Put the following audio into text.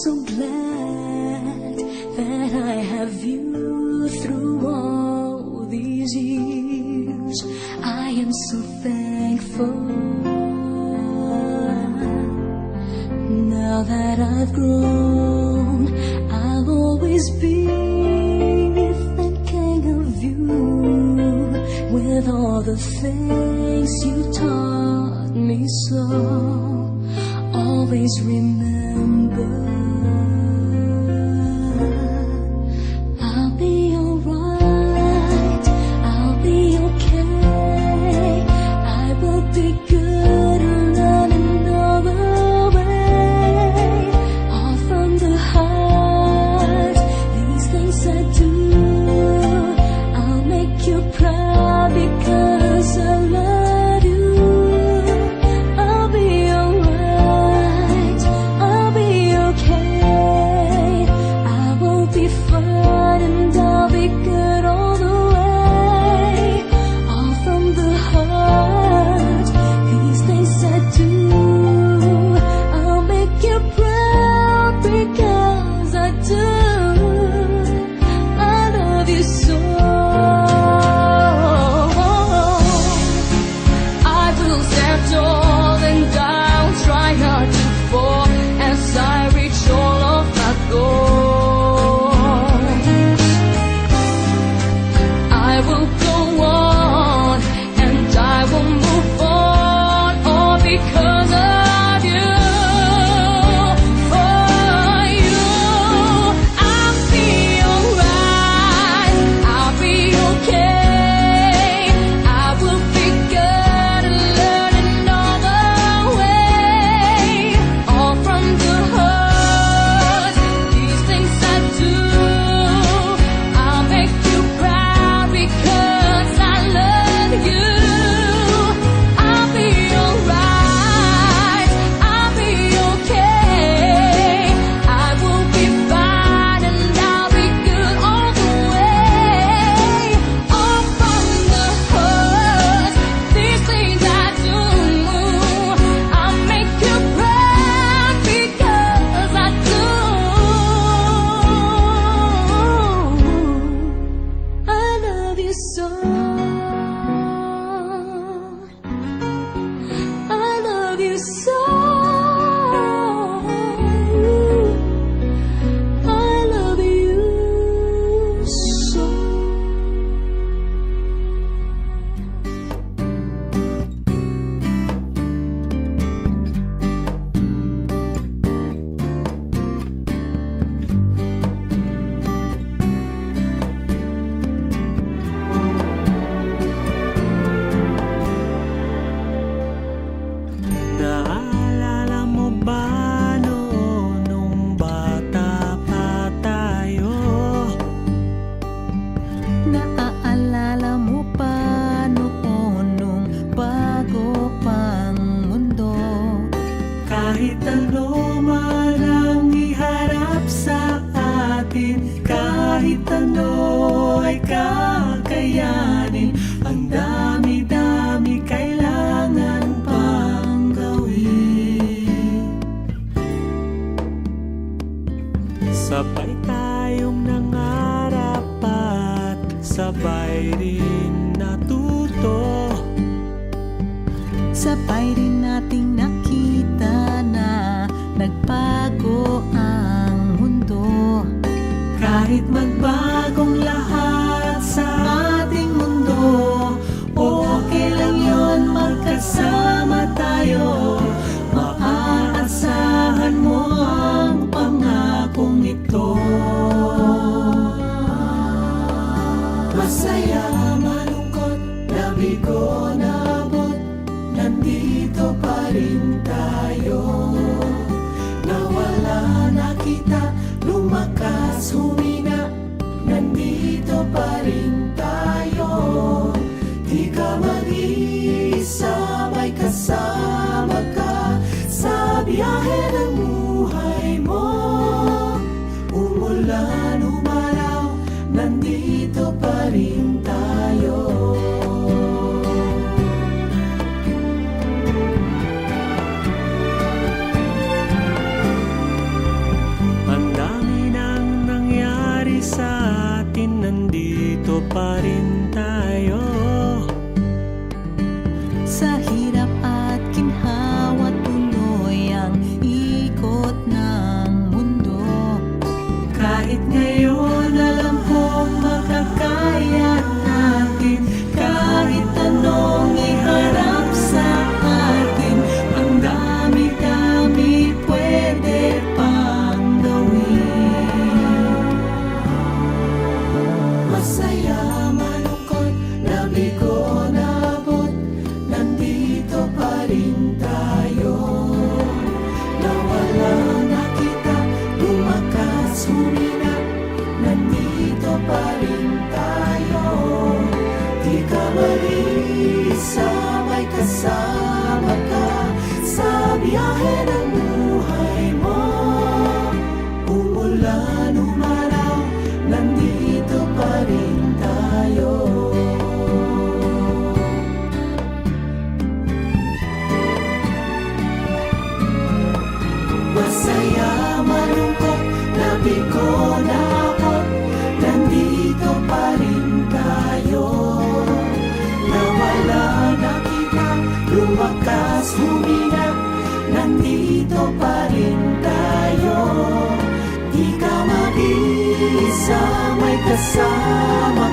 so glad that I have you through all these years. I am so thankful. Now that I've grown, I'll always be thinking of you, with all the things you taught me so. Always remember, I'll be alright, I'll be okay. I will be good running all the way. All from the heart, these things I do, I'll make you proud because I love you. I'll be alright, I'll be okay. I will be fine and I'll be good all the way. All from the heart, these things I do, I'll make you proud because I do. I love you so. I will stand tall and I'll try not to fall as I reach all of my goals. I will go on and I will move on, all because of you. For you, I'll be alright, I'll be okay. I will be good and learning all the way. All from the heart, these things I do, I'll make you proud because I love you. I'll be alright, I'll be okay. I will be fine and I'll be good all the way. All from the heart, these things I do, I'll make you proud because I do. I love you so. I love you so. I love you so. Naalala mo ba noon nung bata pa tayo? Naaalala mo pa noon nung bago pang mundo? Kahit ano man ang iharap sa atin, kahit ano ay kakayanin, ang dami-dami kailangan pang gawin. Sabay tayong nangarap at sabay rin natuto. Sabay rin nating nakita na nagbago ang mundo. Kahit magbagong lahat sa ating mundo, okay lang yon, magkasama tayo. Maaasahan mo ang pangakong ito. Masaya, malungkot, nabigo, nabot, nandito pa rin tayo. Nawala na kita, lumakas, humina, nandito pa rin tayo. Di ka mag-iisa, may kasama ka sa biyahe ng buhay mo. Umulan, umaraw, nandito pa rin tayo. Masaya, malungkot, nabigo, naabot, nandito pa rin tayo. Nawala na kita, lumakas, humina, nandito pa rin tayo. Di ka mag-isa, may kasama